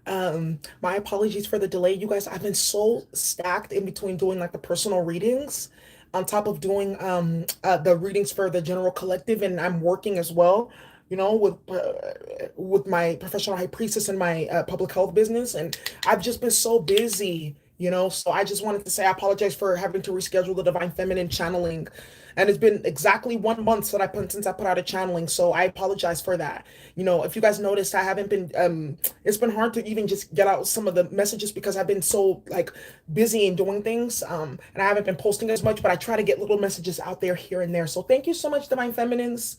My apologies for the delay. You guys, I've been so stacked in between doing like the personal readings on top of doing the readings for the general collective, and I'm working as well, with my professional high priestess and my public health business, and I've just been so busy, so I just wanted to say I apologize for having to reschedule the divine feminine channeling. And it's been exactly 1 month that I put since I put out a channeling, so I apologize for that. If you guys noticed, I haven't been it's been hard to even just get out some of the messages because I've been so like busy and doing things, and I haven't been posting as much, but I try to get little messages out there here and there. So thank you so much, divine feminines,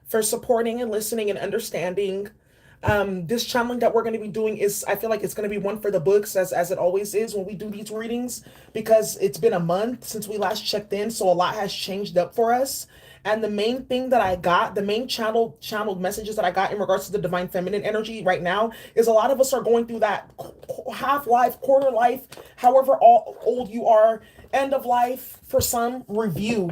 for supporting and listening and understanding. This channeling that we're going to be doing is, I feel like it's going to be one for the books, as it always is when we do these readings, because it's been a month since we last checked in, so a lot has changed up for us. And the main thing that I got, the main channeled messages that I got in regards to the divine feminine energy right now, is a lot of us are going through that half life, quarter life, however old you are, end of life. For some, review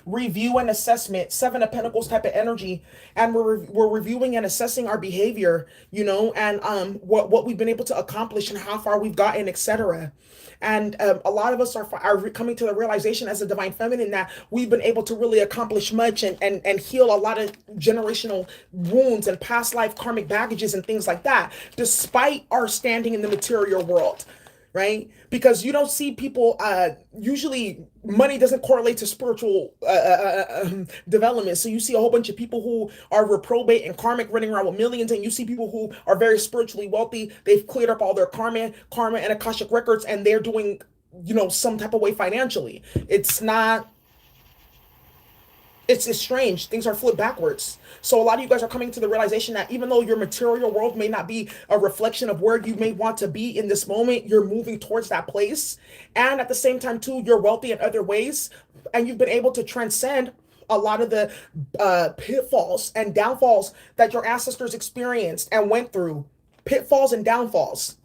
review and assessment, Seven of Pentacles type of energy. And we're reviewing and assessing our behavior, and what we've been able to accomplish and how far we've gotten, etc. And a lot of us are coming to the realization as a divine feminine that we've been able to really accomplish much, and heal a lot of generational wounds and past life karmic baggages and things like that, despite our standing in the material world, right? Because you don't see people, usually money doesn't correlate to spiritual development. So you see a whole bunch of people who are reprobate and karmic running around with millions, and you see people who are very spiritually wealthy. They've cleared up all their karma and Akashic records, and they're doing, some type of way financially. It's strange. Things are flipped backwards. So a lot of you guys are coming to the realization that even though your material world may not be a reflection of where you may want to be in this moment, you're moving towards that place. And at the same time, too, you're wealthy in other ways. And you've been able to transcend a lot of the pitfalls and downfalls that your ancestors experienced and went through. Pitfalls and downfalls.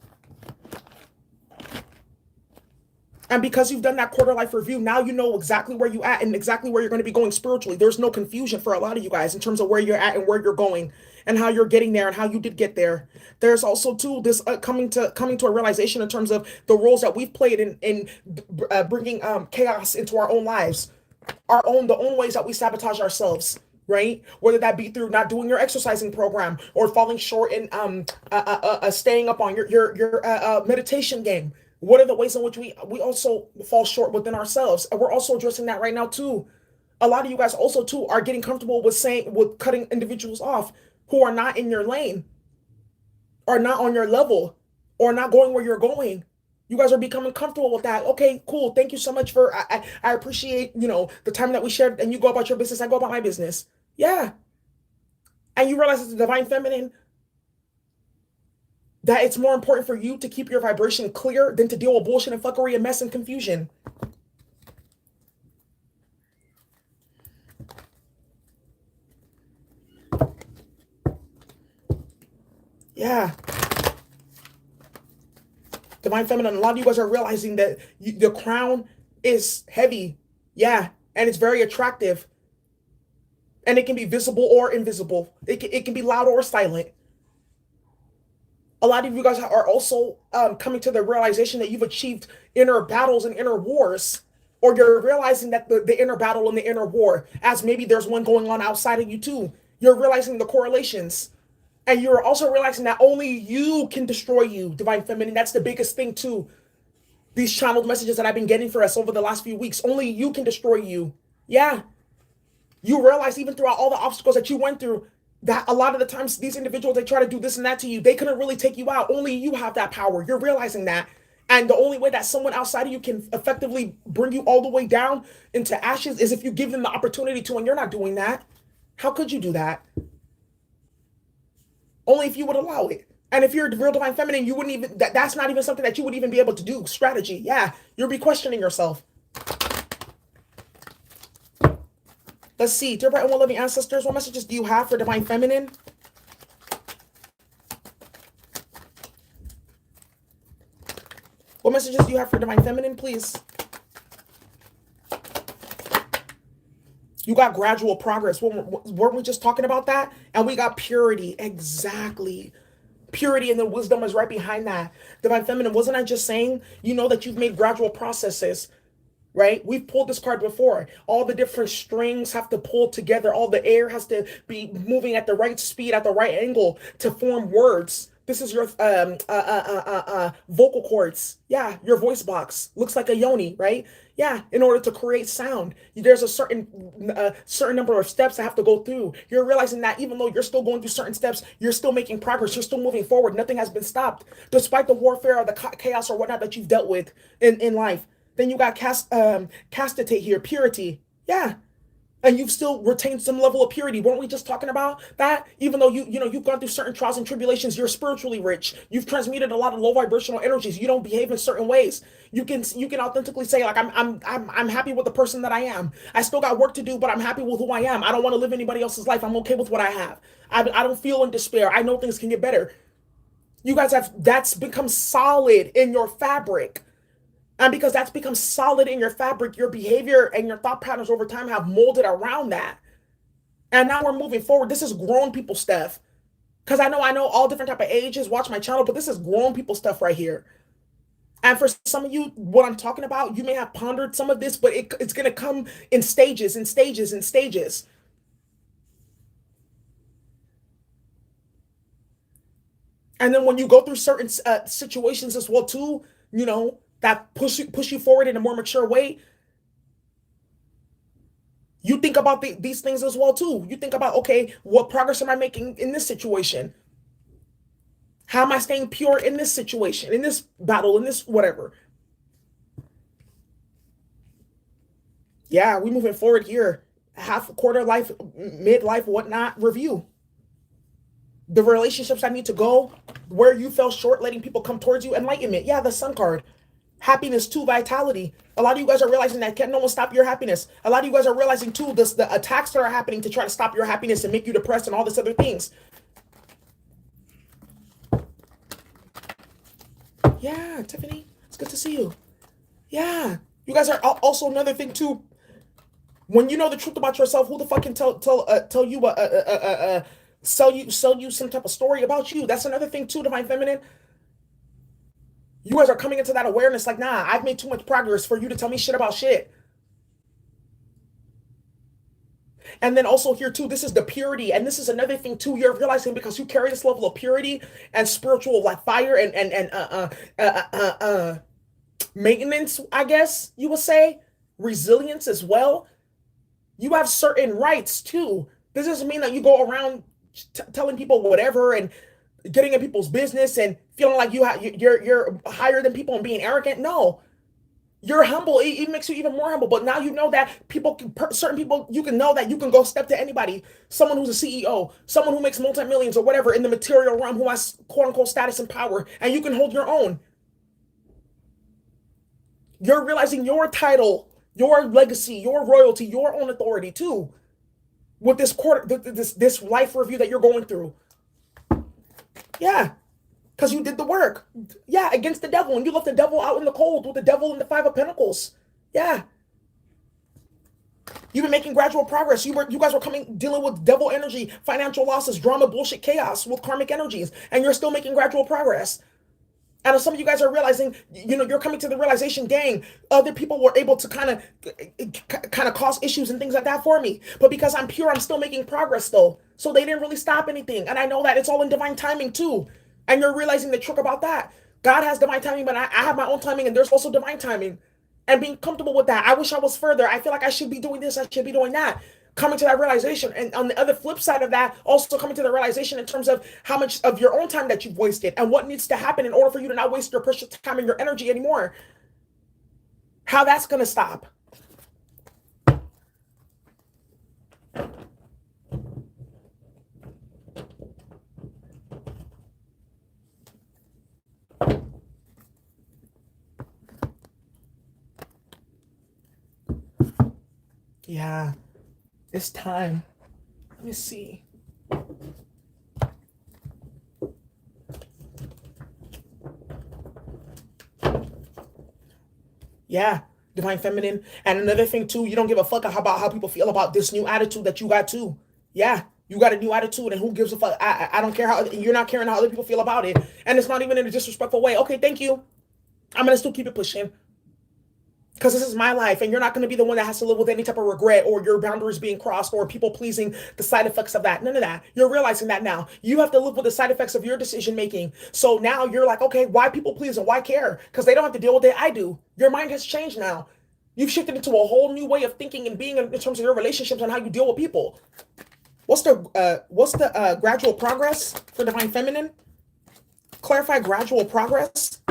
And because you've done that quarter life review, now you know exactly where you're at and exactly where you're going to be going spiritually. There's no confusion for a lot of you guys in terms of where you're at and where you're going and how you're getting there and how you did get there. There's also too this coming to a realization in terms of the roles that we've played in bringing chaos into our own lives, the own ways that we sabotage ourselves. Right, whether that be through not doing your exercising program or falling short in staying up on your meditation game. What are the ways in which we also fall short within ourselves? And we're also addressing that right now too. A lot of you guys also too are getting comfortable with cutting individuals off who are not in your lane, are not on your level, or not going where you're going. You guys are becoming comfortable with that. Okay, cool. Thank you so much for, I appreciate, the time that we shared, and you go about your business, I go about my business. Yeah. And you realize it's the divine feminine, that it's more important for you to keep your vibration clear than to deal with bullshit and fuckery and mess and confusion. Yeah. Divine feminine, a lot of you guys are realizing that the crown is heavy. Yeah. And it's very attractive. And it can be visible or invisible. It can be loud or silent. A lot of you guys are also coming to the realization that you've achieved inner battles and inner wars, or you're realizing that the inner battle and the inner war, as maybe there's one going on outside of you too. You're realizing the correlations. And you're also realizing that only you can destroy you, divine feminine. That's the biggest thing too. These channeled messages that I've been getting for us over the last few weeks, only you can destroy you. Yeah. You realize even throughout all the obstacles that you went through, that a lot of the times these individuals, they try to do this and that to you. They couldn't really take you out. Only you have that power. You're realizing that. And the only way that someone outside of you can effectively bring you all the way down into ashes is if you give them the opportunity to, and you're not doing that. How could you do that? Only if you would allow it. And if you're a real divine feminine, you wouldn't even, that's not even something that you would even be able to do. Strategy. Yeah. You'll be questioning yourself. Let's see. Dear bright and well-loving ancestors, what messages do you have for divine feminine? What messages do you have for divine feminine, please? You got gradual progress. Weren't we just talking about that? And we got purity. Exactly. Purity and the wisdom is right behind that. Divine Feminine, wasn't I just saying, you know, that you've made gradual processes, right? We've pulled this card before. All the different strings have to pull together. All the air has to be moving at the right speed, at the right angle to form words. This is your vocal cords. Yeah, your voice box looks like a yoni, right? Yeah, in order to create sound, there's a certain number of steps that have to go through. You're realizing that even though you're still going through certain steps, you're still making progress. You're still moving forward. Nothing has been stopped, despite the warfare or the chaos or whatnot that you've dealt with in life. Then you got castitate here, purity. Yeah. And you've still retained some level of purity. Weren't we just talking about that? Even though you've gone through certain trials and tribulations, you're spiritually rich. You've transmuted a lot of low vibrational energies. You don't behave in certain ways. You can authentically say, like, I'm happy with the person that I am. I still got work to do, but I'm happy with who I am. I don't want to live anybody else's life. I'm okay with what I have. I don't feel in despair. I know things can get better. You guys that's become solid in your fabric. And because that's become solid in your fabric, your behavior and your thought patterns over time have molded around that. And now we're moving forward. This is grown people stuff. Because I know all different type of ages watch my channel, but this is grown people stuff right here. And for some of you, what I'm talking about, you may have pondered some of this, but it's going to come in stages, in stages, in stages. And then when you go through certain situations as well too, that push you forward in a more mature way, you think about these things as well too. You think about, okay, what progress am I making in this situation? How am I staying pure in this situation, in this battle, in this whatever? Yeah, we moving forward here. Half, quarter life, midlife, whatnot, review. The relationships I need to go, where you fell short, letting people come towards you, enlightenment. Yeah, the sun card. Happiness too, vitality. A lot of you guys are realizing that can't no one stop your happiness. A lot of you guys are realizing too the attacks that are happening to try to stop your happiness and make you depressed and all this other things. Yeah, Tiffany, it's good to see you. Yeah, you guys are also another thing too. When you know the truth about yourself, who the fuck can tell you sell you some type of story about you? That's another thing too, Divine Feminine. You guys are coming into that awareness like, nah, I've made too much progress for you to tell me shit about shit. And then also here too, this is the purity. And this is another thing too, you're realizing because you carry this level of purity and spiritual like fire and maintenance, I guess you would say, resilience as well. You have certain rights too. This doesn't mean that you go around telling people whatever and getting in people's business and feeling like you're higher than people and being arrogant. No, you're humble. It makes you even more humble. But now you know that certain people, you can know that you can go step to anybody, someone who's a CEO, someone who makes multi-millions or whatever in the material realm, who has quote unquote status and power, and you can hold your own. You're realizing your title, your legacy, your royalty, your own authority too, with this life review that you're going through. Yeah, because you did the work. Yeah, against the devil. And you left the devil out in the cold with the devil and the Five of Pentacles. Yeah. You've been making gradual progress. You guys were dealing with devil energy, financial losses, drama, bullshit, chaos with karmic energies. And you're still making gradual progress. And some of you guys are realizing, you're coming to the realization, dang, other people were able to kind of cause issues and things like that for me. But because I'm pure, I'm still making progress though. So they didn't really stop anything. And I know that it's all in divine timing too. And you're realizing the trick about that. God has divine timing, but I have my own timing, and there's also divine timing. And being comfortable with that. I wish I was further. I feel like I should be doing this. I should be doing that. Coming to that realization. And on the other flip side of that, also coming to the realization in terms of how much of your own time that you've wasted and what needs to happen in order for you to not waste your precious time and your energy anymore. How that's going to stop. Yeah, it's time. Let me see. Yeah, divine feminine. And another thing too, you don't give a fuck about how people feel about this new attitude that you got too. Yeah, You got a new attitude, and who gives a fuck? I don't care how you're not caring how other people feel about it, and it's not even in a disrespectful way. Okay, thank you. I'm gonna still keep it pushing because this is my life, and you're not gonna be the one that has to live with any type of regret or your boundaries being crossed or people pleasing. The side effects of that, none of that. You're realizing that now. You have to live with the side effects of your decision making. So now you're like, okay, why people please and why care? Because they don't have to deal with it. I do. Your mind has changed now. You've shifted into a whole new way of thinking and being in terms of your relationships and how you deal with people. What's the gradual progress for divine feminine? Clarify gradual progress.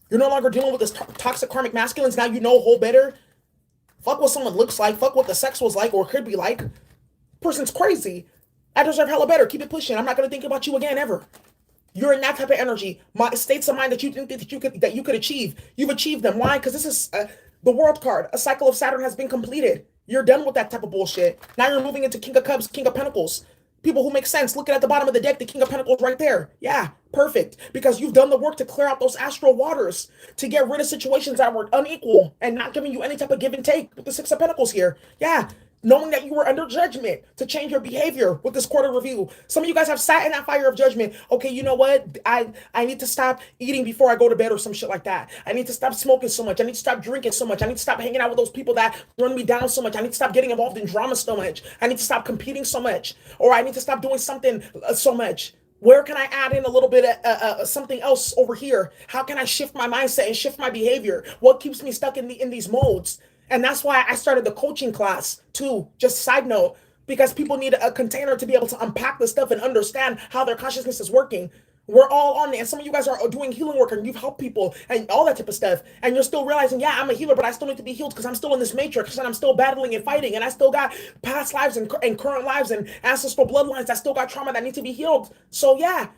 You're no longer dealing with this toxic karmic masculines. Now you know a whole better. Fuck what someone looks like. Fuck what the sex was like or could be like. Person's crazy. I deserve hella better. Keep it pushing. I'm not gonna think about you again ever. You're in that type of energy. States of mind that you think that you could achieve. You've achieved them. Why? Because this is the world card. A cycle of Saturn has been completed. You're done with that type of bullshit. Now you're moving into King of Cups, King of Pentacles. People who make sense. Looking at the bottom of the deck, the King of Pentacles right there. Yeah, perfect. Because you've done the work to clear out those astral waters, to get rid of situations that were unequal and not giving you any type of give and take with the Six of Pentacles here. Yeah, knowing that you were under judgment to change your behavior with this quarter review. Some of you guys have sat in that fire of judgment. Okay, you know what? I need to stop eating before I go to bed or some shit like that. I need to stop smoking so much. I need to stop drinking so much. I need to stop hanging out with those people that run me down so much. I need to stop getting involved in drama so much. I need to stop competing so much. Or I need to stop doing something so much. Where can I add in a little bit of something else over here? How can I shift my mindset and shift my behavior? What keeps me stuck in these modes? And that's why I started the coaching class too. Just side note, because people need a container to be able to unpack the stuff and understand how their consciousness is working. We're all on it. And some of you guys are doing healing work and you've helped people and all that type of stuff. And you're still realizing, yeah, I'm a healer, but I still need to be healed because I'm still in this matrix and I'm still battling and fighting. And I still got past lives and current lives and ancestral bloodlines that still got trauma that need to be healed. So yeah.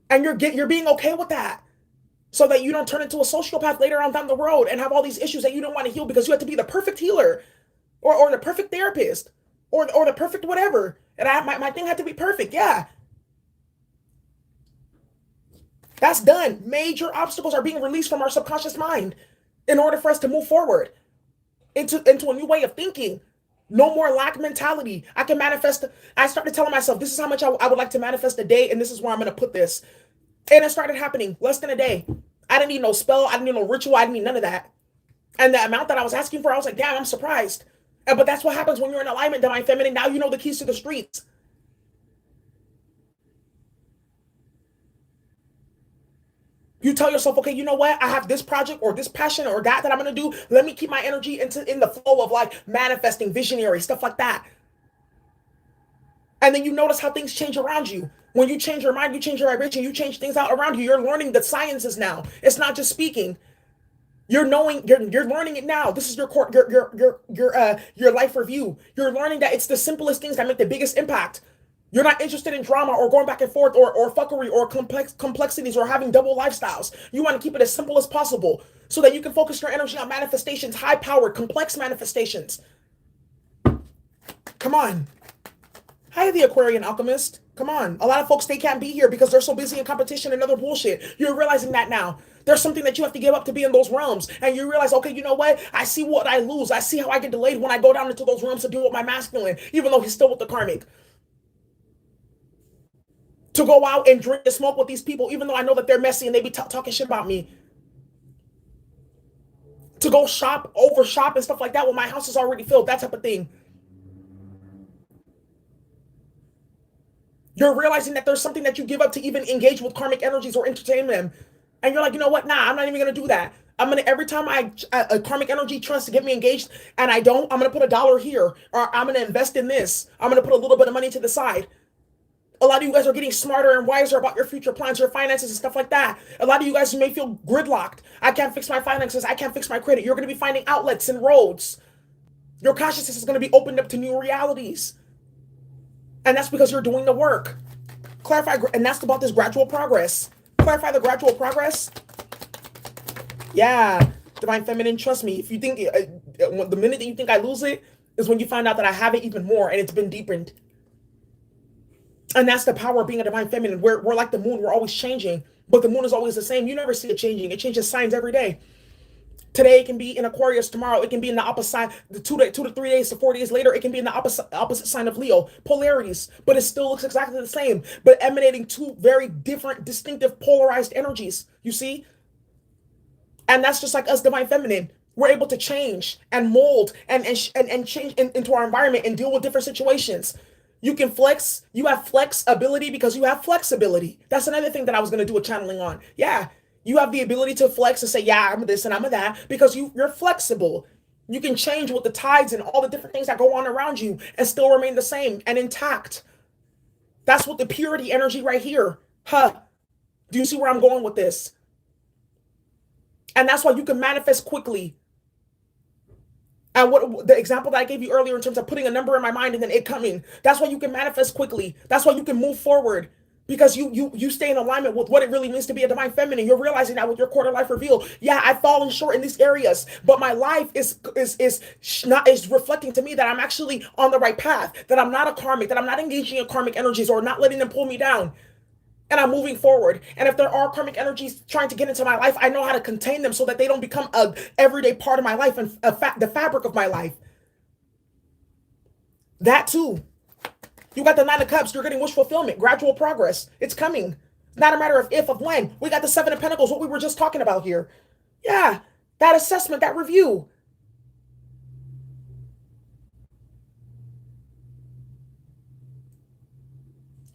And you're being okay with that, so that you don't turn into a sociopath later on down the road and have all these issues that you don't want to heal because you have to be the perfect healer or the perfect therapist or the perfect whatever. And my thing had to be perfect. Yeah. That's done. Major obstacles are being released from our subconscious mind in order for us to move forward into a new way of thinking. No more lack mentality. I can manifest. I started telling myself, this is how much I would like to manifest a day, and this is where I'm going to put this. And it started happening less than a day. I didn't need no spell. I didn't need no ritual. I didn't need none of that. And the amount that I was asking for, I was like, damn, I'm surprised. But that's what happens when you're in alignment, divine feminine. Now you know the keys to the streets. You tell yourself, okay, you know what? I have this project or this passion or that I'm going to do. Let me keep my energy in the flow of like manifesting, visionary, stuff like that. And then you notice how things change around you. When you change your mind, you change your vibration, you change things out around you. You're learning the sciences now. It's not just speaking. You're learning it now. This is your life review. You're learning that it's the simplest things that make the biggest impact. You're not interested in drama or going back and forth or fuckery or complexities or having double lifestyles. You want to keep it as simple as possible so that you can focus your energy on manifestations, high-powered, complex manifestations. Come on. Hi, the Aquarian Alchemist. Come on. A lot of folks, they can't be here because they're so busy in competition and other bullshit. You're realizing that now. There's something that you have to give up to be in those realms. And you realize, okay, you know what? I see what I lose. I see how I get delayed when I go down into those realms to deal with my masculine, even though he's still with the karmic. To go out and drink and smoke with these people, even though I know that they're messy and they be talking shit about me. To go shop, over shop and stuff like that when my house is already filled, that type of thing. You're realizing that there's something that you give up to even engage with karmic energies or entertain them. And you're like, you know what? Nah, I'm not even going to do that. Every time a karmic energy tries to get me engaged and I don't, I'm going to put $1 here, or I'm going to invest in this. I'm going to put a little bit of money to the side. A lot of you guys are getting smarter and wiser about your future plans, your finances and stuff like that. A lot of you guys may feel gridlocked. I can't fix my finances. I can't fix my credit. You're going to be finding outlets and roads. Your consciousness is going to be opened up to new realities. And that's because you're doing the work. Clarify, and that's about this gradual progress. Clarify the gradual progress. Yeah, divine feminine, trust me. If you think, the minute that you think I lose it is when you find out that I have it even more and it's been deepened. And that's the power of being a divine feminine. We're like the moon. We're always changing, but the moon is always the same. You never see it changing. It changes signs every day. Today it can be in Aquarius. Tomorrow it can be in the opposite sign. The 2 to 3 days to 4 days later, it can be in the opposite sign of Leo. Polarities, but it still looks exactly the same, but emanating two very different, distinctive, polarized energies. You see, and that's just like us, divine feminine. We're able to change and mold and change into our environment and deal with different situations. You can flex. You have flexibility because you have flexibility. That's another thing that I was going to do a channeling on. Yeah, you have the ability to flex and say, yeah, I'm this and I'm that because you're flexible. You can change with the tides and all the different things that go on around you and still remain the same and intact. That's what the purity energy right here. Huh. Do you see where I'm going with this? And that's why you can manifest quickly. And what the example that I gave you earlier in terms of putting a number in my mind and then it coming, that's why you can manifest quickly. That's why you can move forward because you stay in alignment with what it really means to be a divine feminine. You're realizing that with your quarter life reveal. Yeah, I've fallen short in these areas, but my life is reflecting to me that I'm actually on the right path, that I'm not a karmic, that I'm not engaging in karmic energies or not letting them pull me down. And I'm moving forward. And if there are karmic energies trying to get into my life, I know how to contain them so that they don't become a everyday part of my life and the fabric of my life. That too. You got the 9 of Cups. You're getting wish fulfillment, gradual progress. It's coming. It's not a matter of if, of when. We got the 7 of Pentacles, what we were just talking about here. Yeah, that assessment, that review.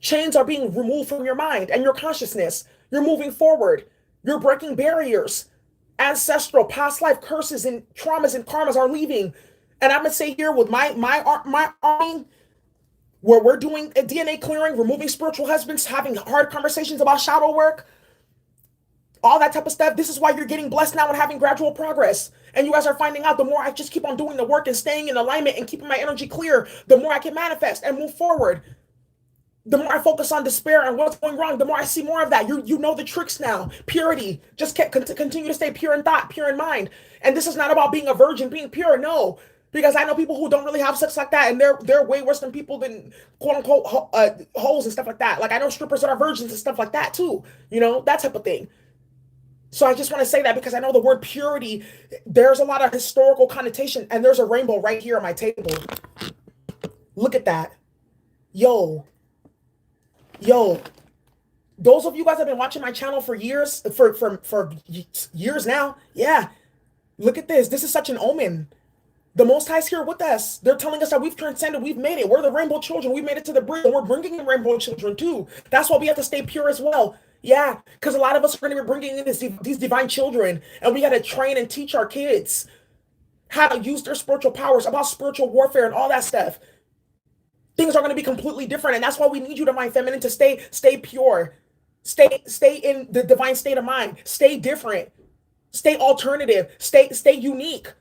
Chains are being removed from your mind and your consciousness. You're moving forward. You're breaking barriers. Ancestral, past life curses and traumas and karmas are leaving. And I'm gonna say here with my army, where we're doing a DNA clearing, removing spiritual husbands, having hard conversations about shadow work, all that type of stuff. This is why you're getting blessed now and having gradual progress. And you guys are finding out the more I just keep on doing the work and staying in alignment and keeping my energy clear, the more I can manifest and move forward. The more I focus on despair and what's going wrong, the more I see more of that. You know the tricks now. Purity. Just continue to stay pure in thought, pure in mind. And this is not about being a virgin, being pure. No. Because I know people who don't really have sex like that, and they're way worse than people than quote unquote hoes and stuff like that. Like I know strippers that are virgins and stuff like that too. You know, that type of thing. So I just want to say that because I know the word purity, there's a lot of historical connotation, and there's a rainbow right here on my table. Look at that. Yo, those of you guys that have been watching my channel for years, for years now, yeah, look at this. This is such an omen. The Most High's here with us. They're telling us that we've transcended, we've made it. We're the rainbow children. We made it to the bridge, and we're bringing in rainbow children too. That's why we have to stay pure as well. Yeah, because a lot of us are going to be bringing in these divine children, and we got to train and teach our kids how to use their spiritual powers, about spiritual warfare and all that stuff. Things are going to be completely different, and that's why we need you, divine feminine, to stay pure, stay in the divine state of mind, stay different, stay alternative, stay unique.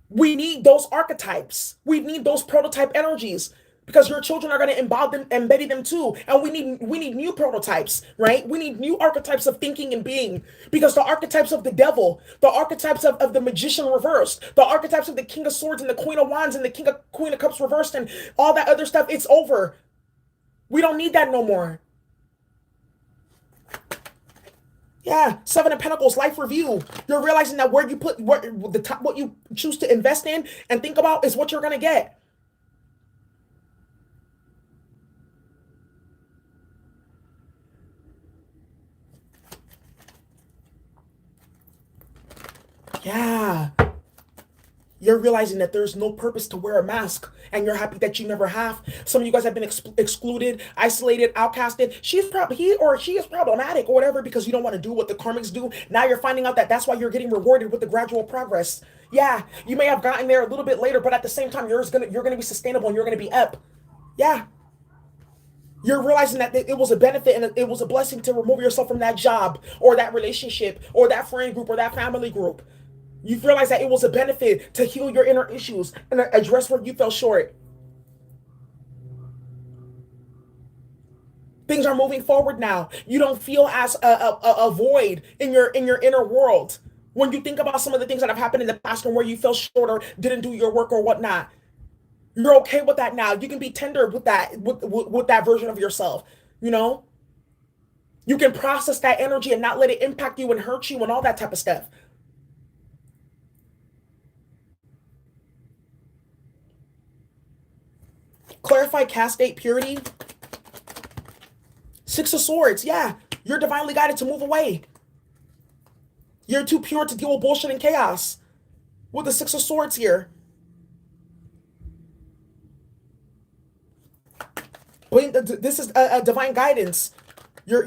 We need those archetypes. We need those prototype energies because your children are going to embed them too. And we need new prototypes, right? We need new archetypes of thinking and being, because the archetypes of the devil, the archetypes of the magician reversed, the archetypes of the King of Swords and the Queen of Wands and the Queen of Cups reversed and all that other stuff, it's over. We don't need that no more. Yeah, 7 of Pentacles, life review. You're realizing that where you put what you choose to invest in and think about is what you're going to get. Yeah. You're realizing that there's no purpose to wear a mask, and you're happy that you never have. Some of you guys have been excluded, isolated, outcasted. He or she is problematic or whatever because you don't want to do what the karmics do. Now you're finding out that that's why you're getting rewarded with the gradual progress. Yeah, you may have gotten there a little bit later, but at the same time, you're gonna be sustainable and you're gonna be up. Yeah. You're realizing that it was a benefit and it was a blessing to remove yourself from that job or that relationship or that friend group or that family group. You've realized that it was a benefit to heal your inner issues and address where you fell short. Things are moving forward now. You don't feel as a void in your inner world when you think about some of the things that have happened in the past and where you fell short or didn't do your work or whatnot. You're okay with that now. You can be tender with that with that version of yourself. You know, you can process that energy and not let it impact you and hurt you and all that type of stuff. Clarify caste date purity. Six of Swords. Yeah, you're divinely guided to move away. You're too pure to deal with bullshit and chaos. With the Six of Swords here. This is a divine guidance. Your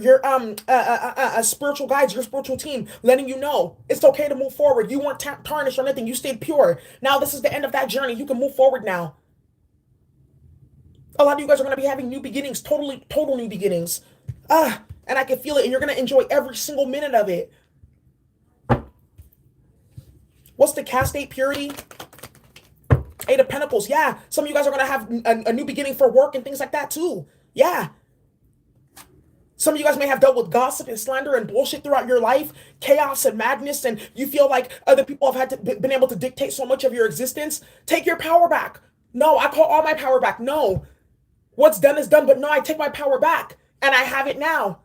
spiritual guides, your spiritual team, letting you know it's okay to move forward. You weren't tarnished or anything. You stayed pure. Now this is the end of that journey. You can move forward now. A lot of you guys are going to be having new beginnings, total new beginnings. And I can feel it, and you're going to enjoy every single minute of it. What's the caste date purity? Eight of Pentacles. Yeah, some of you guys are going to have a new beginning for work and things like that too. Yeah. Some of you guys may have dealt with gossip and slander and bullshit throughout your life, chaos and madness, and you feel like other people have been able to dictate so much of your existence. Take your power back. No, I call all my power back. No. What's done is done, but no, I take my power back, and I have it now.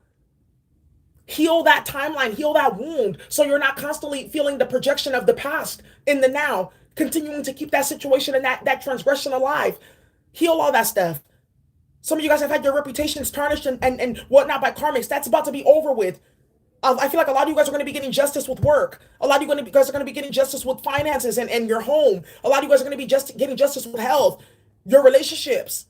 Heal that timeline, heal that wound, so you're not constantly feeling the projection of the past in the now, continuing to keep that situation and that transgression alive. Heal all that stuff. Some of you guys have had your reputations tarnished and whatnot by karmics. That's about to be over with. I feel like a lot of you guys are going to be getting justice with work. A lot of you guys are going to be getting justice with finances and your home. A lot of you guys are going to be getting justice with health, your relationships.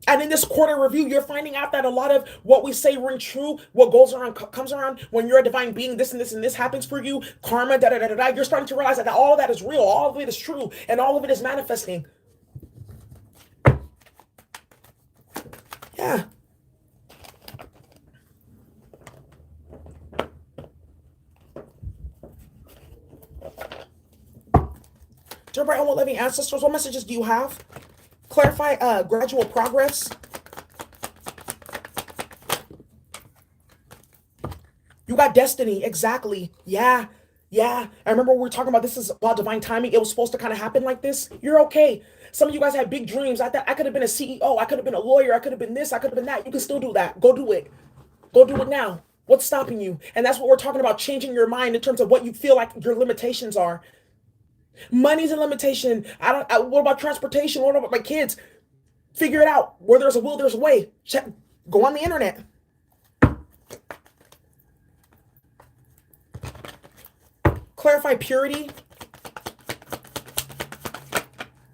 And in this quarter review, you're finding out that a lot of what we say ring true, what goes around comes around. When you're a divine being, this and this and this happens for you, karma, da-da-da-da-da. You're starting to realize that all of that is real, all of it is true, and all of it is manifesting. Yeah. Dear bright and living ancestors, what messages do you have? Clarify gradual progress. You got destiny, exactly. Yeah. I remember we were talking about this is about divine timing. It was supposed to kind of happen like this. You're okay. Some of you guys had big dreams. I thought I could have been a CEO. I could have been a lawyer. I could have been this. I could have been that. You can still do that. Go do it. Go do it now. What's stopping you? And that's what we're talking about, changing your mind in terms of what you feel like your limitations are. Money's a limitation. What about transportation? What about my kids? Figure it out. Where there's a will, there's a way. Go on the internet. Clarify purity.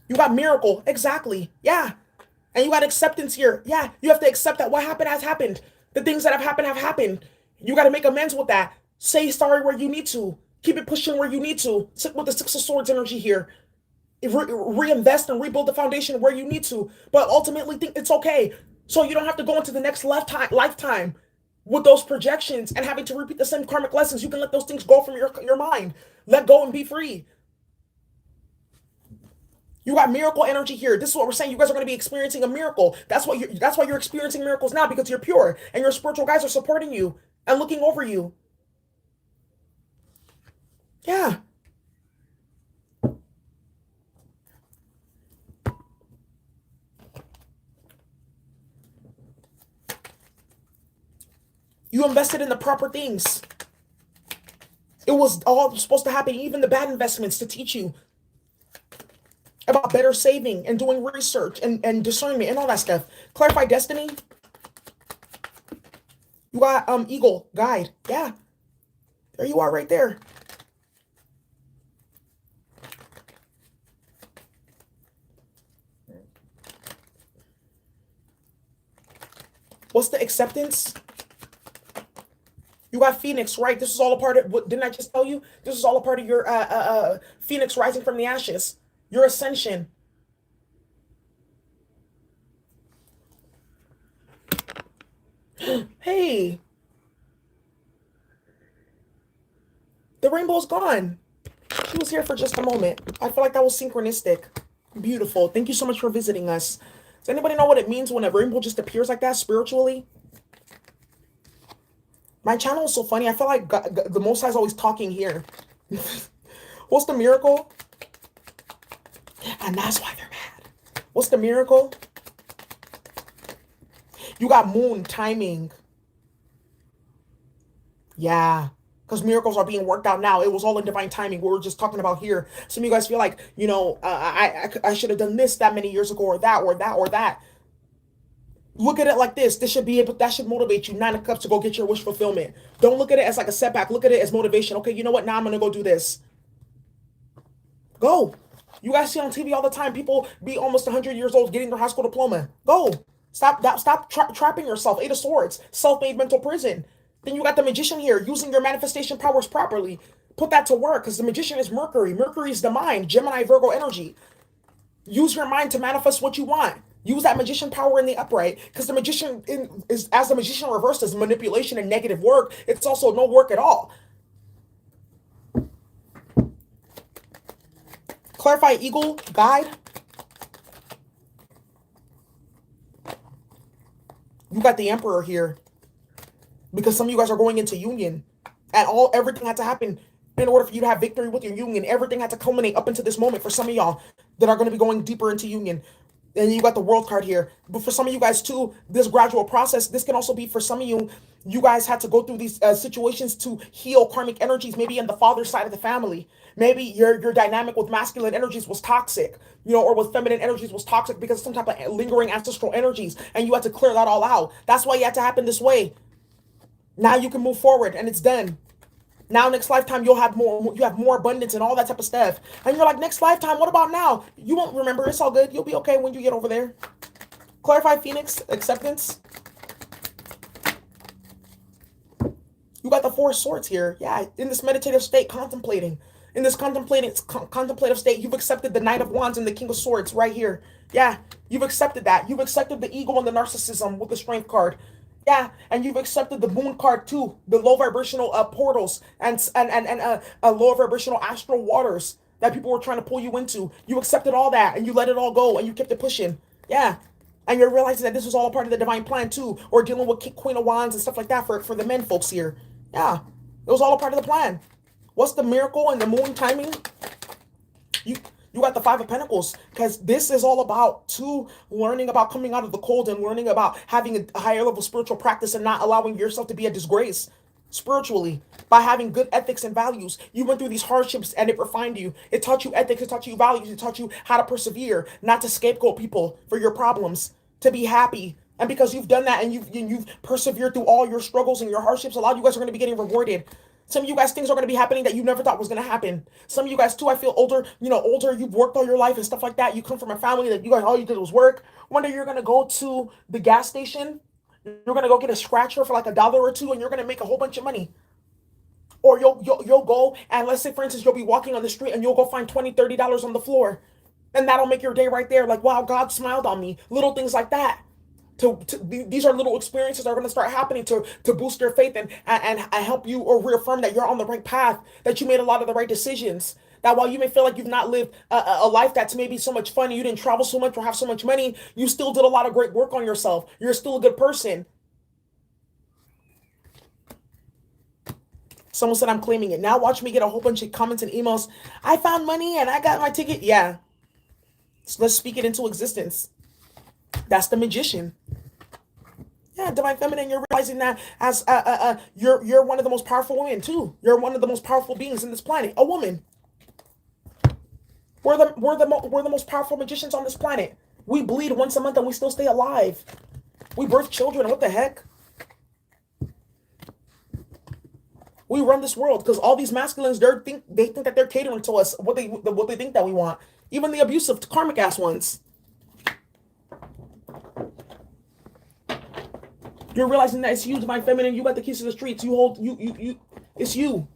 You got miracle. Exactly. Yeah. And you got acceptance here. Yeah. You have to accept that what happened has happened. The things that have happened. You got to make amends with that. Say sorry where you need to. Keep it pushing where you need to. Sit with the Six of Swords energy here. Reinvest and rebuild the foundation where you need to. But ultimately think it's okay. So you don't have to go into the next lifetime with those projections and having to repeat the same karmic lessons. You can let those things go from your mind. Let go and be free. You got miracle energy here. This is what we're saying. You guys are going to be experiencing a miracle. That's why you're experiencing miracles now, because you're pure and your spiritual guides are supporting you and looking over you. Yeah. You invested in the proper things. It was all supposed to happen, even the bad investments, to teach you about better saving and doing research and discernment and all that stuff. Clarify destiny. You got eagle, guide. Yeah. There you are right there. What's the acceptance? You got Phoenix, right? This is all a part of what didn't I just tell you? This is all a part of your Phoenix rising from the ashes. Your ascension. Hey. The rainbow's gone. She was here for just a moment. I feel like that was synchronistic. Beautiful. Thank you so much for visiting us. Does anybody know what it means when a rainbow just appears like that spiritually? My channel is so funny. I feel like the Most High is always talking here. What's the miracle? And that's why they're mad. What's the miracle? You got moon timing. Yeah. because miracles are being worked out now. It was all in divine timing. We were just talking about here. Some of you guys feel like, I should have done this that many years ago, or that, or that, or that. Look at it like this. That should motivate you. Nine of Cups to go get your wish fulfillment. Don't look at it as like a setback. Look at it as motivation. Okay, you know what? Now I'm gonna go do this. Go. You guys see on TV all the time, people be almost 100 years old getting their high school diploma. Go. Stop trapping yourself. Eight of Swords. Self-made mental prison. Then you got the Magician here, using your manifestation powers properly. Put that to work, because the Magician is Mercury. Mercury is the mind. Gemini, Virgo energy. Use your mind to manifest what you want. Use that Magician power in the upright, because the Magician is, as the Magician reversed, is manipulation and negative work. It's also no work at all. Clarify Eagle, guide. You got the Emperor here, because some of you guys are going into union, and everything had to happen in order for you to have victory with your union. Everything had to culminate up into this moment for some of y'all that are going to be going deeper into union. And you got the World card here. But for some of you guys too, this gradual process, this can also be for some of you, you guys had to go through these situations to heal karmic energies, maybe in the father's side of the family. Maybe your dynamic with masculine energies was toxic, or with feminine energies was toxic because of some type of lingering ancestral energies, and you had to clear that all out. That's why it had to happen this way. Now you can move forward, and it's done. Now, next lifetime, you have more abundance and all that type of stuff. And you're like, next lifetime, what about now? You won't remember. It's all good. You'll be okay when you get over there. Clarify Phoenix, acceptance. You got the Four of Swords here. Yeah, in this meditative state, contemplating. In this contemplative state, you've accepted the Knight of Wands and the King of Swords right here. Yeah, you've accepted that. You've accepted the ego and the narcissism with the Strength card. Yeah, and you've accepted the Moon card too, the low vibrational portals and low vibrational astral waters that people were trying to pull you into. You accepted all that and you let it all go and you kept it pushing. Yeah, and you're realizing that this was all a part of the divine plan too, or dealing with Queen of Wands and stuff like that for the men folks here. Yeah, it was all a part of the plan. What's the miracle and the moon timing? You got the Five of Pentacles, because this is all about learning about coming out of the cold and learning about having a higher level spiritual practice and not allowing yourself to be a disgrace spiritually by having good ethics and values. You went through these hardships and it refined you. It taught you ethics, it taught you values, it taught you how to persevere, not to scapegoat people for your problems, to be happy. And because you've done that and you've persevered through all your struggles and your hardships, a lot of you guys are going to be getting rewarded. Some of you guys, things are going to be happening that you never thought was going to happen. Some of you guys too, I feel older, you've worked all your life and stuff like that. You come from a family that you guys, all you did was work. One day you're going to go to the gas station. You're going to go get a scratcher for like $1 or $2 and you're going to make a whole bunch of money. Or you'll go and let's say, for instance, you'll be walking on the street and you'll go find $20, $30 on the floor. And that'll make your day right there. Like, wow, God smiled on me. Little things like that. These are little experiences that are going to start happening to boost your faith and help you or reaffirm that you're on the right path, that you made a lot of the right decisions. That while you may feel like you've not lived a life that's maybe so much fun, and you didn't travel so much or have so much money, you still did a lot of great work on yourself. You're still a good person. Someone said I'm claiming it. Now watch me get a whole bunch of comments and emails. I found money and I got my ticket. Yeah. So let's speak it into existence. That's the Magician. Yeah, divine feminine, you're realizing that as you're one of the most powerful women too. You're one of the most powerful beings in this planet. A woman. We're the most powerful magicians on this planet. We bleed once a month and we still stay alive. We birth children. What the heck? We run this world because all these masculines, they think that they're catering to us what they think that we want. Even the abusive karmic ass ones. You're realizing that it's you, divine feminine. You got the keys to the streets. You hold you. It's you.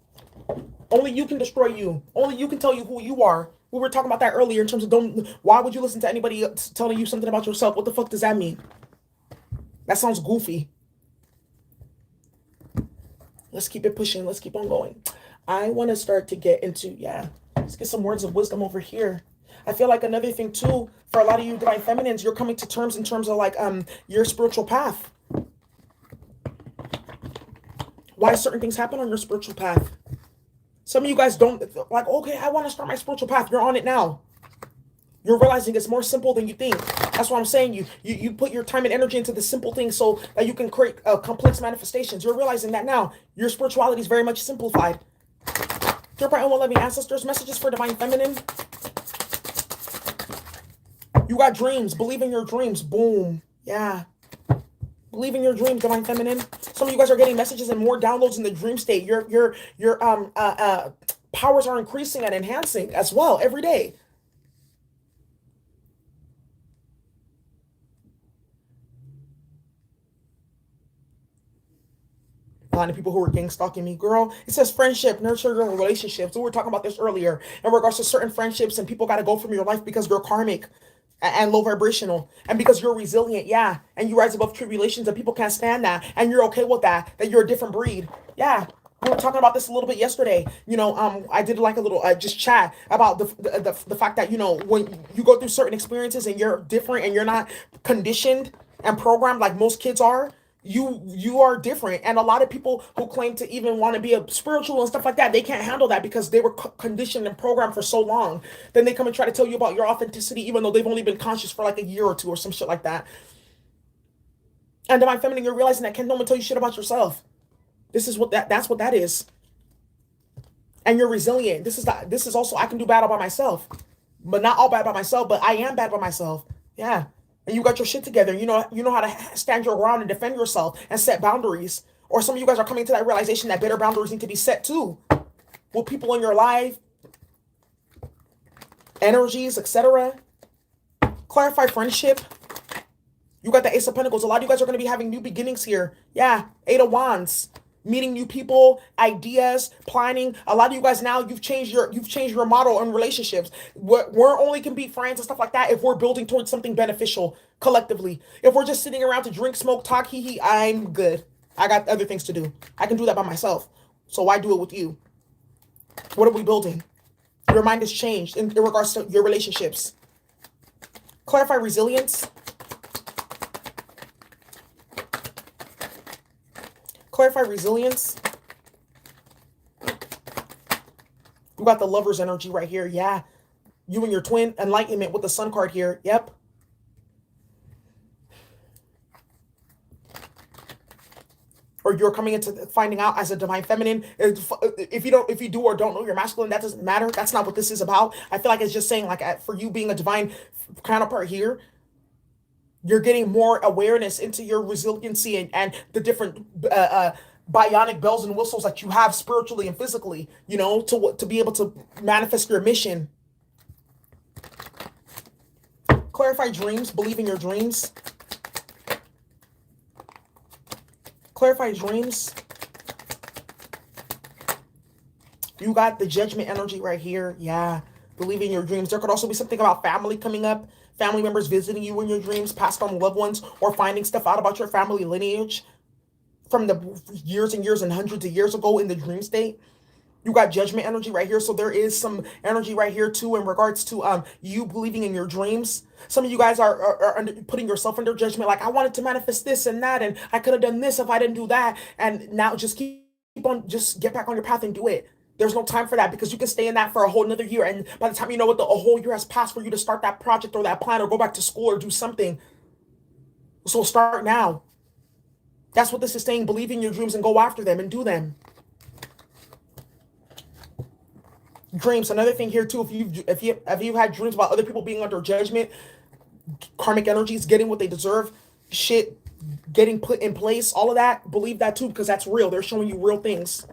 Only you can destroy you. Only you can tell you who you are. We were talking about that earlier in terms of why would you listen to anybody else telling you something about yourself? What the fuck does that mean? That sounds goofy. Let's keep it pushing. Let's keep on going. I want to start to get into, let's get some words of wisdom over here. I feel like another thing too, for a lot of you divine feminines, you're coming to terms in terms of like your spiritual path. Why certain things happen on your spiritual path. Some of you guys don't, like, okay, I want to start my spiritual path. You're on it now. You're realizing it's more simple than you think. That's what I'm saying. You put your time and energy into the simple things so that you can create complex manifestations. You're realizing that now. Your spirituality is very much simplified. Dear bright and well-loving ancestors, messages for divine feminine. You got dreams. Believe in your dreams. Boom. Yeah. Believe in your dreams, divine feminine. Some of you guys are getting messages and more downloads in the dream state. Your powers are increasing and enhancing as well every day. A lot of people who are gang stalking me, girl. It says friendship, nurture your relationships. We were talking about this earlier in regards to certain friendships, and people got to go from your life because you're karmic and low vibrational, and because you're resilient, yeah, and you rise above tribulations, and people can't stand that, and you're okay with that. That you're a different breed, yeah. We were talking about this a little bit yesterday. I did like a little just chat about the fact that when you go through certain experiences and you're different and you're not conditioned and programmed like most kids are. You are different, and a lot of people who claim to even want to be a spiritual and stuff like that, they can't handle that because they were conditioned and programmed for so long. Then they come and try to tell you about your authenticity even though they've only been conscious for like a year or two or some shit like that. And divine feminine, you're realizing that can't no one tell you shit about yourself. That's what that is. And you're resilient. This is also, I can do bad all by myself, but not all bad by myself, but I am bad by myself. Yeah. And you got your shit together. You know how to stand your ground and defend yourself and set boundaries. Or some of you guys are coming to that realization that better boundaries need to be set too. With people in your life, energies, etc. Clarify friendship. You got the Ace of Pentacles. A lot of you guys are going to be having new beginnings here. Yeah, Eight of Wands. Meeting new people, ideas, planning. A lot of you guys now, you've changed your model in relationships. We're only can be friends and stuff like that if we're building towards something beneficial collectively. If we're just sitting around to drink, smoke, talk, hee hee, I'm good. I got other things to do. I can do that by myself. So why do it with you? What are we building? Your mind has changed in regards to your relationships. Clarify resilience. Clarify resilience. You got the lover's energy right here. Yeah. You and your twin. Enlightenment with the sun card here. Yep. Or you're coming into finding out as a divine feminine. If you do or don't know your masculine, that doesn't matter. That's not what this is about. I feel like it's just saying, like, for you being a divine counterpart here, you're getting more awareness into your resiliency and the different bionic bells and whistles that you have spiritually and physically, to be able to manifest your mission. Clarify dreams. Believe in your dreams. Clarify dreams. You got the judgment energy right here. Yeah. Believe in your dreams. There could also be something about family coming up. Family members visiting you in your dreams, passed on loved ones, or finding stuff out about your family lineage from the years and years and hundreds of years ago in the dream state. You got judgment energy right here. So there is some energy right here too in regards to you believing in your dreams. Some of you guys are putting yourself under judgment, like, I wanted to manifest this and that, and I could have done this if I didn't do that. And now just keep on, just get back on your path and do it. There's no time for that because you can stay in that for a whole another year. And by the time you know what, a whole year has passed for you to start that project or that plan or go back to school or do something. So start now. That's what this is saying. Believe in your dreams and go after them and do them. Dreams. Another thing here too, if you've had dreams about other people being under judgment, karmic energies getting what they deserve, shit getting put in place, all of that, believe that too, because that's real. They're showing you real things.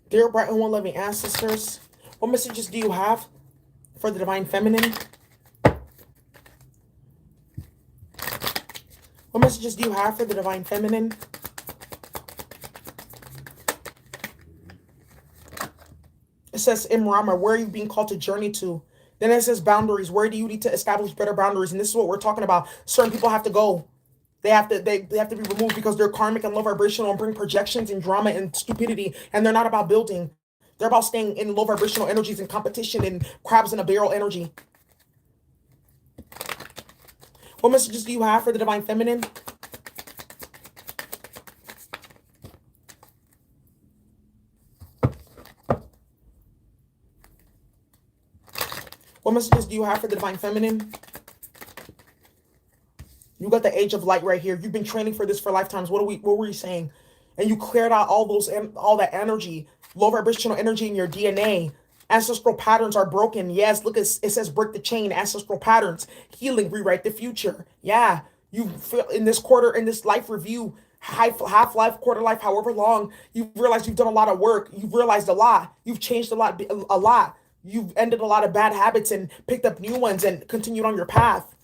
Dear bright and one-loving ancestors, what messages do you have for the divine feminine? What messages do you have for the Divine Feminine? It says Imrama, where are you being called to journey to? Then it says boundaries. Where do you need to establish better boundaries? And this is what we're talking about. Certain people have to go. They have to be removed because they're karmic and low vibrational and bring projections and drama and stupidity. And they're not about building. They're about staying in low vibrational energies and competition and crabs in a barrel energy. What messages do you have for the Divine Feminine? What messages do you have for the Divine Feminine? You got the Age of Light right here. You've been training for this for lifetimes. What were you saying? And you cleared out all that energy, low vibrational energy in your DNA. Ancestral patterns are broken. Yes, look, it says break the chain. Ancestral patterns, healing, rewrite the future. Yeah, you feel in this quarter, in this life review, half life, quarter life, however long, you've realized you've done a lot of work. You've realized a lot. You've changed a lot, a lot. You've ended a lot of bad habits and picked up new ones and continued on your path.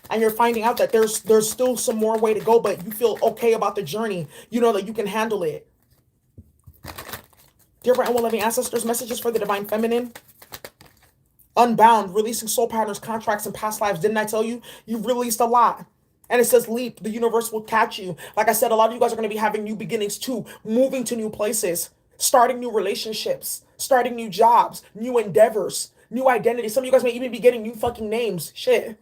And you're finding out that there's still some more way to go, but you feel okay about the journey. You know that you can handle it. Dear bright and well-loving ancestors, messages for the Divine Feminine. Unbound, releasing soul patterns, contracts, and past lives. Didn't I tell you? You've released a lot. And it says leap. The universe will catch you. Like I said, a lot of you guys are going to be having new beginnings too. Moving to new places. Starting new relationships. Starting new jobs. New endeavors. New identities. Some of you guys may even be getting new fucking names. Shit.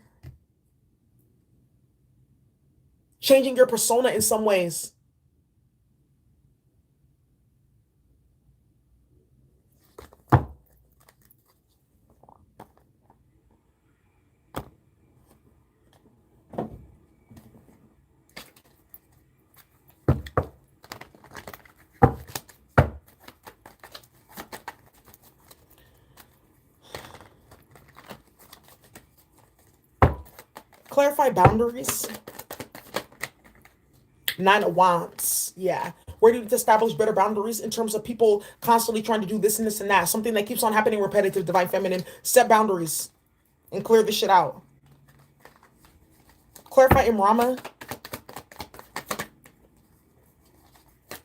Changing your persona in some ways. Clarify boundaries. Nine of Wands. Yeah. Where do you need to establish better boundaries in terms of people constantly trying to do this and this and that? Something that keeps on happening repetitive, Divine Feminine. Set boundaries and clear this shit out. Clarify Imrama.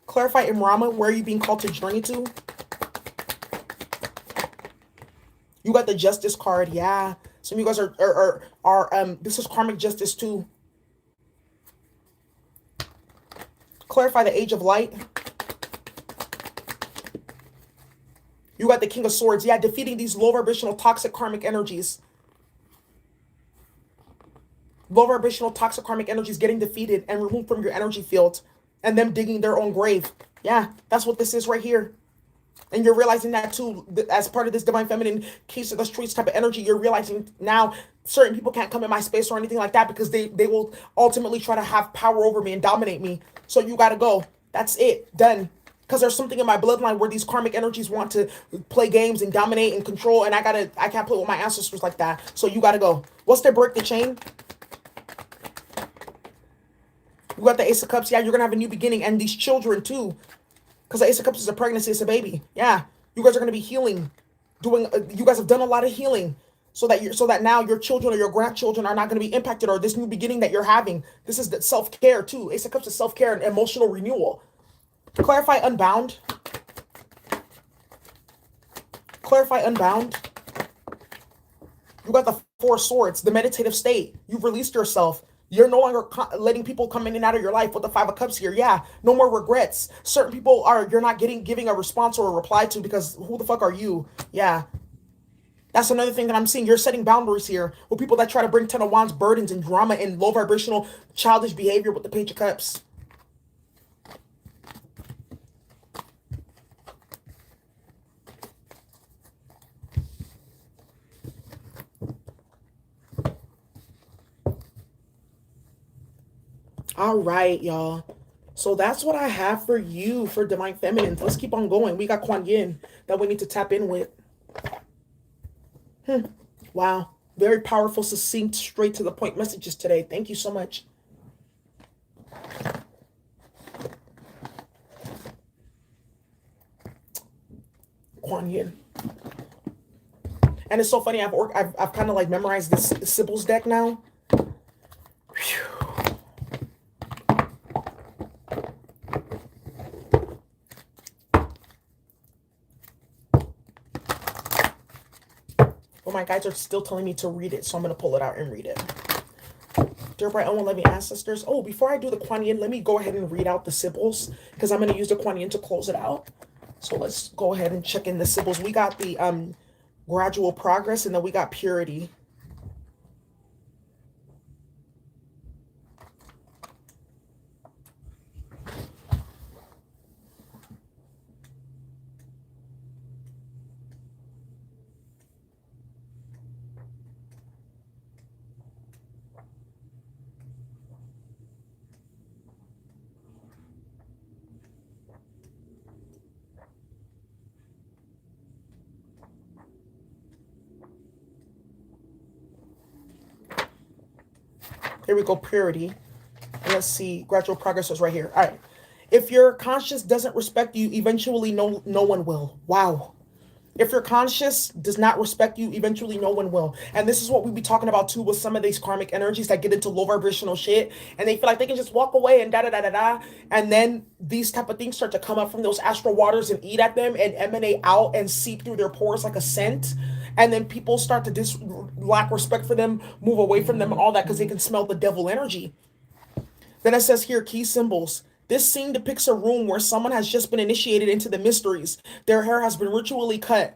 Clarify Imrama. Where are you being called to journey to? You got the Justice card. Yeah. Some of you guys are this is karmic justice too. Clarify the Age of Light. You got the King of Swords. Yeah, defeating these low vibrational toxic karmic energies. Low vibrational toxic karmic energies getting defeated and removed from your energy field. And them digging their own grave. Yeah, that's what this is right here. And you're realizing that too, as part of this Divine Feminine case of the streets type of energy, you're realizing now certain people can't come in my space or anything like that because they will ultimately try to have power over me and dominate me. So you got to go. That's it. Done. Because there's something in my bloodline where these karmic energies want to play games and dominate and control. And I can't play with my ancestors like that. So you got to go. What's their break the chain? You got the Ace of Cups. Yeah, you're going to have a new beginning. And these children too. Because the Ace of Cups is a pregnancy. It's a baby. Yeah. You guys are going to be healing. You guys have done a lot of healing. So that now your children or your grandchildren are not going to be impacted, or this new beginning that you're having. This is the self-care too. Ace of Cups is self-care and emotional renewal. Clarify Unbound. Clarify Unbound. You got the Four Swords, the meditative state. You've released yourself. You're no longer letting people come in and out of your life with the Five of Cups here. Yeah, no more regrets. Certain people you're not giving a response or a reply to because who the fuck are you? Yeah. That's another thing that I'm seeing. You're setting boundaries here with people that try to bring Ten of Wands burdens and drama and low vibrational childish behavior with the Page of Cups. All right, y'all. So that's what I have for you for Divine Feminines. Let's keep on going. We got Kuan Yin that we need to tap in with. Wow. Very powerful, succinct, straight to the point messages today. Thank you so much. Kuan Yin. And it's so funny. I've kind of like memorized this Sybil's deck now. Whew. but my guides are still telling me to read it, so I'm going to pull it out and read it. Dear bright and loving ancestors. Oh, before I do the Kuan Yin, let me go ahead and read out the symbols because I'm going to use the Kuan Yin to close it out. So let's go ahead and check in the symbols. We got the gradual progress, and then we got purity. Here we go, purity. And let's see, gradual progress is right here. All right. If your conscience doesn't respect you, eventually no one will. Wow. If your conscience does not respect you, eventually no one will. And this is what we be talking about too with some of these karmic energies that get into low vibrational shit and they feel like they can just walk away and da da da da da. And then these type of things start to come up from those astral waters and eat at them and emanate out and seep through their pores like a scent. And then people start to lack respect for them, move away from them and all that because they can smell the devil energy. Then it says here, key symbols. This scene depicts a room where someone has just been initiated into the mysteries. Their hair has been ritually cut.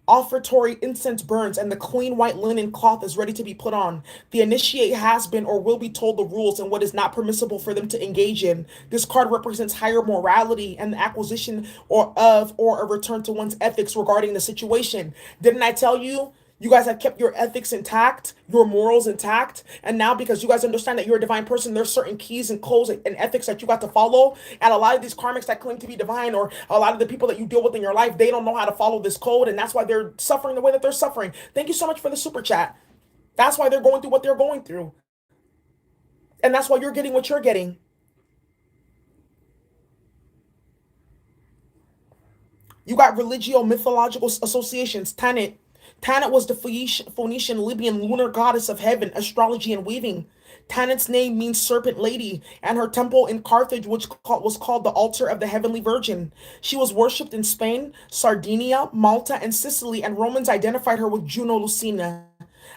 Offertory incense burns and the clean white linen cloth is ready to be put on. The initiate has been or will be told the rules and what is not permissible for them to engage in. This card represents higher morality and the acquisition or a return to one's ethics regarding the situation. Didn't I tell you? You guys have kept your ethics intact, your morals intact, and now because you guys understand that you're a divine person, there's certain keys and codes and ethics that you got to follow. And a lot of these karmics that claim to be divine, or a lot of the people that you deal with in your life, they don't know how to follow this code, and that's why they're suffering the way that they're suffering. Thank you so much for the super chat. That's why they're going through what they're going through. And that's why you're getting what you're getting. You got religio mythological associations, Tanit. Tanit was the Phoenician Libyan lunar goddess of heaven, astrology, and weaving. Tanit's name means serpent lady, and her temple in Carthage, which was called the altar of the heavenly virgin. She was worshipped in Spain, Sardinia, Malta, and Sicily, and Romans identified her with Juno Lucina.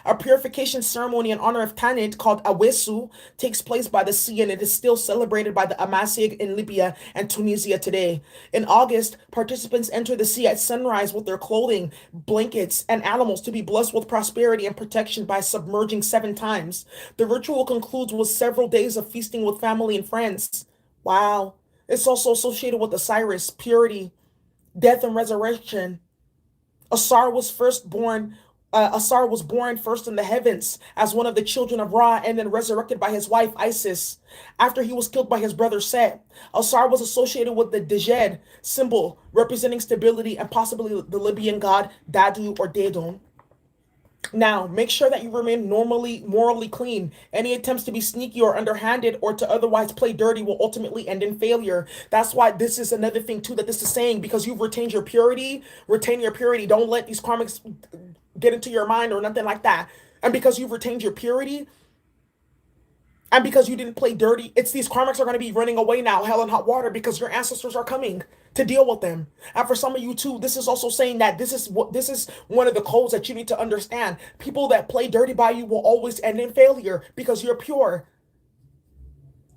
A purification ceremony in honor of Tanit called Awesu takes place by the sea and it is still celebrated by the Amasig in Libya and Tunisia today. In August, participants enter the sea at sunrise with their clothing, blankets, and animals to be blessed with prosperity and protection by submerging 7 times. The ritual concludes with several days of feasting with family and friends. Wow. It's also associated with Osiris, purity, death, and resurrection. Asar was born first in the heavens as one of the children of Ra and then resurrected by his wife Isis after he was killed by his brother Set. Asar was associated with the Djed symbol representing stability and possibly the Libyan god Dadu or Dedon. Now, make sure that you remain morally clean. Any attempts to be sneaky or underhanded or to otherwise play dirty will ultimately end in failure. That's why this is another thing too that this is saying, because you've retained your purity, retain your purity. Don't let these karmics get into your mind or nothing like that. And because you've retained your purity, and because you didn't play dirty, it's these karmics are going to be running away now, hell and hot water, because your ancestors are coming to deal with them. And for some of you too, this is also saying that this is one of the codes that you need to understand. People that play dirty by you will always end in failure because you're pure.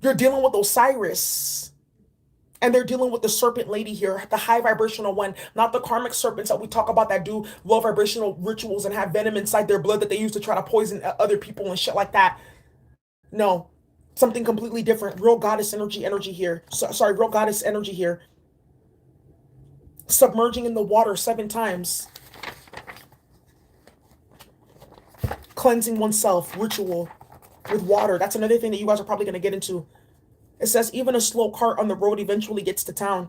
You're dealing with Osiris. And they're dealing with the serpent lady here, the high vibrational one, not the karmic serpents that we talk about that do low vibrational rituals and have venom inside their blood that they use to try to poison other people and shit like that. No, something completely different. Real goddess energy here. Real goddess energy here. Submerging in the water 7 times. Cleansing oneself, ritual with water. That's another thing that you guys are probably going to get into. It says even a slow cart on the road eventually gets to town.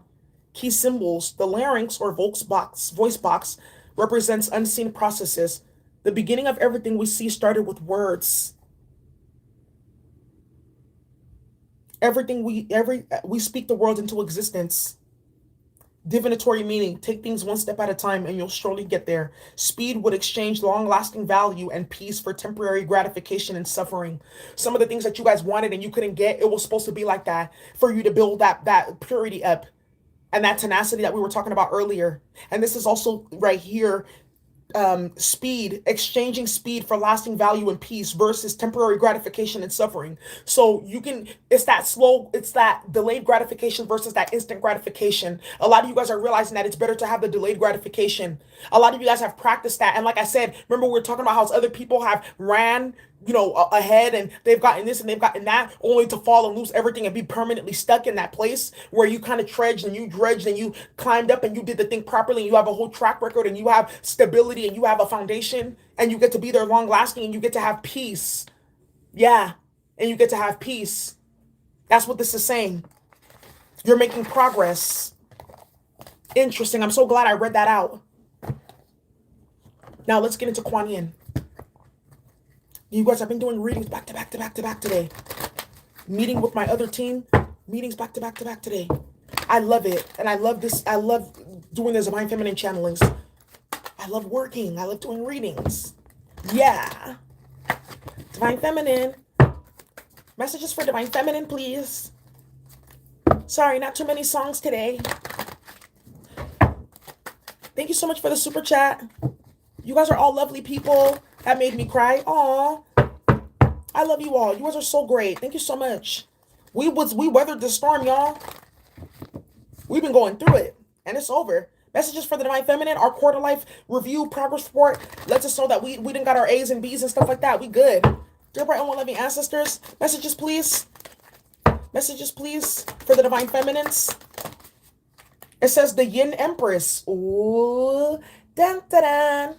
Key symbols. The larynx or voice box represents unseen processes. The beginning of everything we see started with words. We speak the world into existence. Divinatory meaning, take things one step at a time and you'll surely get there. Speed would exchange long-lasting value and peace for temporary gratification and suffering. Some of the things that you guys wanted and you couldn't get, it was supposed to be like that for you to build that purity up and that tenacity that we were talking about earlier. And this is also right here speed, exchanging speed for lasting value and peace versus temporary gratification and suffering. So you can, it's that delayed gratification versus that instant gratification. A lot of you guys are realizing that it's better to have the delayed gratification. A lot of you guys have practiced that. And like I said, remember we were talking about how other people have ran, ahead, and they've gotten this and they've gotten that, only to fall and lose everything and be permanently stuck in that place where you kind of trudged and you dredged and you climbed up and you did the thing properly and you have a whole track record and you have stability and you have a foundation and you get to be there long lasting and you get to have peace. Yeah. And you get to have peace. That's what this is saying. You're making progress. Interesting. I'm so glad I read that out. Now let's get into Kuan Yin. You guys, I've been doing readings back to back to back to back today. Meeting with my other team, meetings back to back to back today. I love it. And I love this. I love doing the Divine Feminine channelings. I love working. I love doing readings. Yeah. Divine Feminine. Messages for Divine Feminine, please. Sorry, not too many songs today. Thank you so much for the super chat. You guys are all lovely people. That made me cry. Aw. I love you all. You guys are so great. Thank you so much. We weathered the storm, y'all. We've been going through it. And it's over. Messages for the Divine Feminine. Our quarter life review progress report lets us know that we didn't got our A's and B's and stuff like that. We good. Dear bright and loving ancestors. Messages, please. Messages, please, for the Divine Feminines. It says the Yin Empress. Ooh. Dun, dun, dun.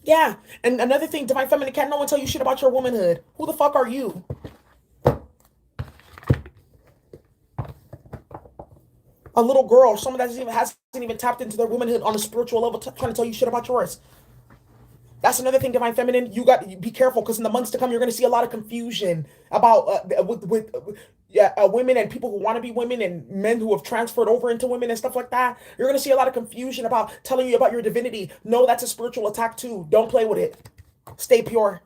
Yeah, and another thing, Divine Feminine, can't no one tell you shit about your womanhood. Who the fuck are you? A little girl, someone that hasn't even tapped into their womanhood on a spiritual level, trying to tell you shit about yours. That's another thing, Divine Feminine. You be careful, because in the months to come, you're going to see a lot of confusion about with women and people who want to be women and men who have transferred over into women and stuff like that. You're going to see a lot of confusion about telling you about your divinity. No, that's a spiritual attack too. Don't play with it. Stay pure.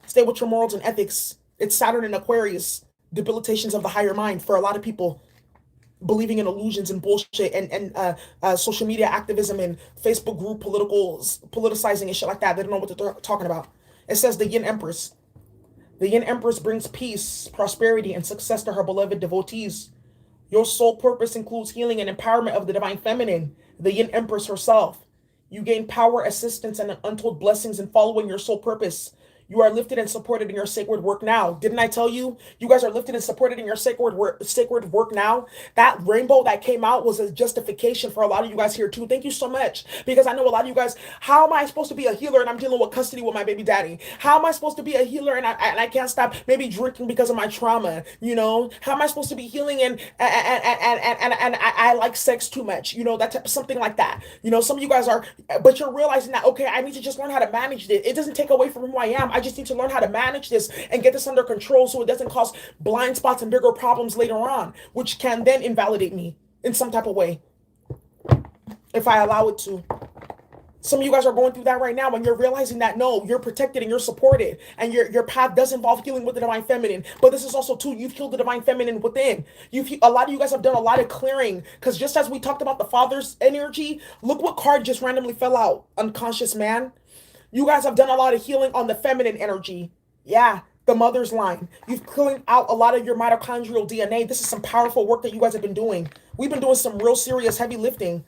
Stay with your morals and ethics. It's Saturn and Aquarius. Debilitations of the higher mind for a lot of people. Believing in illusions and bullshit and social media activism and Facebook group politicizing and shit like that. They don't know what they're talking about. It says the Yin Empress. The Yin Empress brings peace, prosperity, and success to her beloved devotees. Your sole purpose includes healing and empowerment of the Divine Feminine, the Yin Empress herself. You gain power, assistance, and untold blessings in following your sole purpose. You are lifted and supported in your sacred work now. Didn't I tell you? You guys are lifted and supported in your sacred work now. That rainbow that came out was a justification for a lot of you guys here too. Thank you so much. Because I know a lot of you guys, how am I supposed to be a healer and I'm dealing with custody with my baby daddy? How am I supposed to be a healer and I can't stop maybe drinking because of my trauma? How am I supposed to be healing and I like sex too much? That type, something like that. Some of you guys are, but you're realizing that, okay, I need to just learn how to manage it. It doesn't take away from who I am. I just need to learn how to manage this and get this under control so it doesn't cause blind spots and bigger problems later on, which can then invalidate me in some type of way if I allow it to. Some of you guys are going through that right now and you're realizing that, no, you're protected and you're supported and your path does involve healing with the Divine Feminine. But this is also, too, you've healed the Divine Feminine within. A lot of you guys have done a lot of clearing, because just as we talked about the Father's energy, look what card just randomly fell out. Unconscious Man. You guys have done a lot of healing on the feminine energy. Yeah, the mother's line. You've cleaned out a lot of your mitochondrial DNA. This is some powerful work that you guys have been doing. We've been doing some real serious heavy lifting.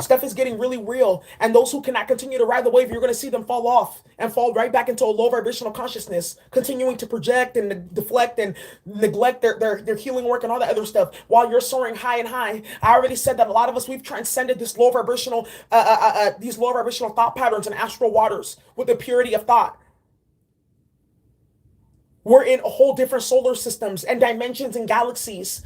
Stuff is getting really real. And those who cannot continue to ride the wave, you're going to see them fall off and fall right back into a low vibrational consciousness, continuing to project and deflect and neglect their healing work and all that other stuff while you're soaring high and high. I already said that a lot of us, we've transcended this low vibrational, these low vibrational thought patterns and astral waters with the purity of thought. We're in a whole different solar systems and dimensions and galaxies.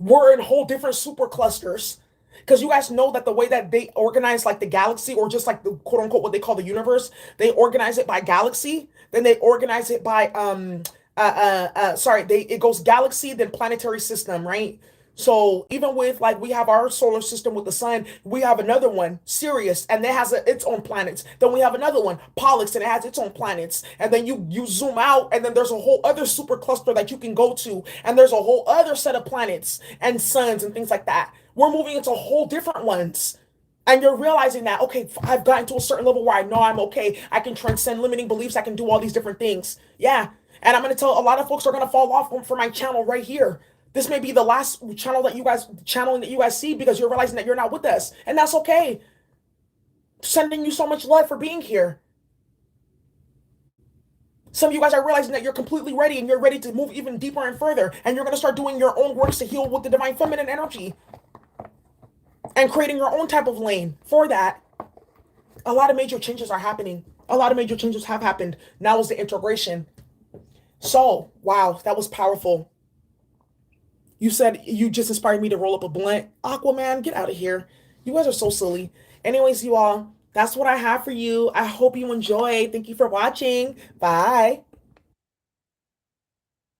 We're in whole different super clusters. Because you guys know that the way that they organize like the galaxy, or just like the quote unquote what they call the universe, they organize it by galaxy, then they organize it by it goes galaxy, then planetary system, right? So even with, like, we have our solar system with the sun, we have another one, Sirius, and it has its own planets. Then we have another one, Pollux, and it has its own planets. And then you zoom out, and then there's a whole other super cluster that you can go to, and there's a whole other set of planets and suns and things like that. We're moving into whole different ones. And you're realizing that, okay, I've gotten to a certain level where I know I'm okay. I can transcend limiting beliefs. I can do all these different things. Yeah. And I'm going to tell a lot of folks are going to fall off for my channel right here. This may be the last channeling that you guys see because you're realizing that you're not with us. And that's okay. Sending you so much love for being here. Some of you guys are realizing that you're completely ready and you're ready to move even deeper and further. And you're going to start doing your own works to heal with the divine feminine energy and creating your own type of lane for that. A lot of major changes are happening. A lot of major changes have happened. Now is the integration. So, wow, that was powerful. You said you just inspired me to roll up a blunt. Aquaman, get out of here. You guys are so silly. Anyways, you all, that's what I have for you. I hope you enjoy. Thank you for watching. Bye.